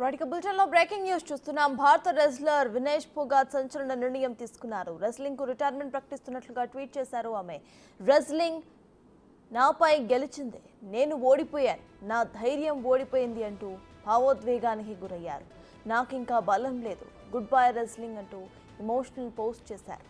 Right bulletin లో breaking news చూస్తున్నాం. భారత రెజ్లర్ వినేష్ ఫోగాట్ సంచలన నిర్ణయం తీసుకున్నారు. రెజ్లింగ్ కు రిటైర్మెంట్ ప్రకటిస్తున్నట్లుగా ట్వీట్ చేశారు ఆమె. రెజ్లింగ్ నాపై గెలిచింది, నేను ఓడిపోయాను, నా ధైర్యం ఓడిపోయింది అంటూ భావోద్వేగానికి గురయ్యారు. నాకింకా బలం లేదు, గుడ్ బై రెజ్లింగ్ అంటూ ఎమోషనల్ పోస్ట్ చేశారు.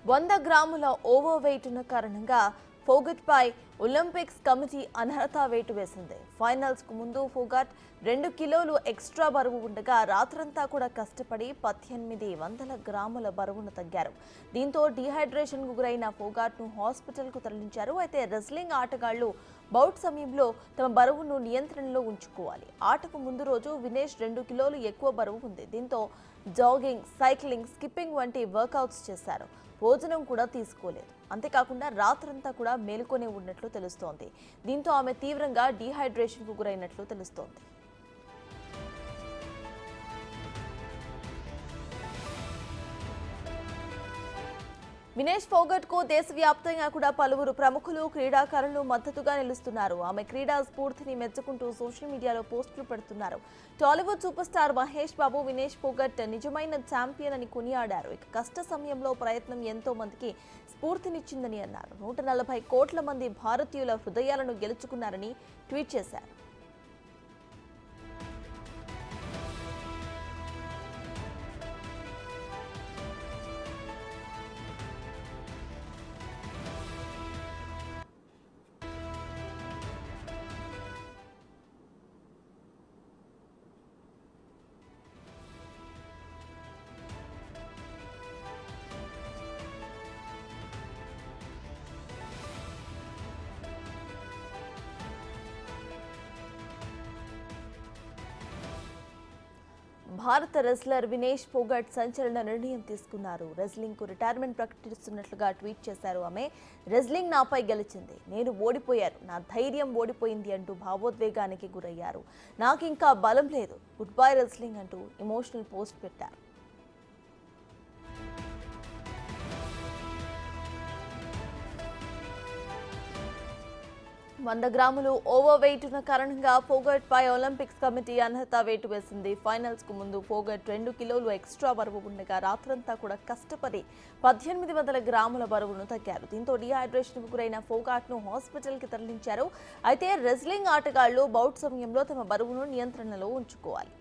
100 గ్రాముల ఓవర్ వెయిట్ ఉన్న కారణంగా ఫోగట్ పై ఒలింపిక్స్ కమిటీ అనర్హత వేటు వేసింది. ఫైనల్స్ కు ముందు ఫోగట్ 2 కిలోలు ఎక్స్ట్రా బరువు ఉండగా రాత్రంతా కూడా కష్టపడి 1800 గ్రాముల బరువును తగ్గారు. దీంతో డీహైడ్రేషన్ కు గురైన ఫోగట్ ను హాస్పిటల్ కు తరలించారు. అయితే రెజ్లింగ్ ఆటగాళ్లు బౌట్ సమయంలో తమ బరువును నియంత్రణలో ఉంచుకోవాలి. ఆటకు ముందు రోజు వినేష్ 2 కిలోలు ఎక్కువ బరువు ఉంది. దీంతో జాగింగ్, సైక్లింగ్, స్కిప్పింగ్ వంటి వర్కౌట్స్ చేశారు. భోజనం కూడా తీసుకోలేదు. అంతేకాకుండా రాత్రంతా కూడా మేల్కొనే ఉన్నట్లు తెలుస్తోంది. దీంతో ఆమె తీవ్రంగా డీహైడ్రేషన్ కు గురైనట్లు తెలుస్తోంది. వినేష్ ఫోగట్ కు దేశవ్యాప్తంగా కూడా పలువురు ప్రముఖులు, క్రీడాకారులు మద్దతుగా నిలుస్తున్నారు. ఆమె క్రీడా స్ఫూర్తిని మెచ్చుకుంటూ సోషల్ మీడియాలో పోస్టులు పెడుతున్నారు. టాలీవుడ్ సూపర్ స్టార్ మహేష్ బాబు వినేష్ ఫోగట్ నిజమైన ఛాంపియన్ అని కొనియాడారు. ఇక కష్ట సమయంలో ప్రయత్నం ఎంతో మందికి స్ఫూర్తినిచ్చిందని అన్నారు. 140 కోట్ల మంది భారతీయుల హృదయాలను గెలుచుకున్నారని ట్వీట్ చేశారు. భారత రెజ్లర్ వినేష్ ఫోగట్ సంచలన నిర్ణయం తీసుకున్నారు. రెజ్లింగ్ కు రిటైర్మెంట్ ప్రకటిస్తున్నట్లుగా ట్వీట్ చేశారు ఆమె. రెజ్లింగ్ నాపై గెలిచింది, నేను ఓడిపోయాను, నా ధైర్యం ఓడిపోయింది అంటూ భావోద్వేగానికి గురయ్యారు. నాకింకా బలం లేదు, గుడ్ బై రెజ్లింగ్ అంటూ ఎమోషనల్ పోస్ట్ పెట్టారు. 100 గ్రాములు ఓవర్ వెయిట్ ఉన్న కారణంగా ఫోగట్ పై ఒలింపిక్స్ కమిటీ అనర్హత వేటు వేసింది. ఫైనల్స్ కు ముందు ఫోగట్ 2 కిలోలు ఎక్స్ట్రా బరువు ఉండగా రాత్రంతా కూడా కష్టపడి 1800 గ్రాముల బరువును తగ్గారు. దీంతో డీహైడ్రేషన్ కు గురైన ఫోగట్ ను హాస్పిటల్ కి తరలించారు. అయితే రెజ్లింగ్ ఆటగాళ్లు బౌట్ సమయంలో తమ బరువును నియంత్రణలో ఉంచుకోవాలి.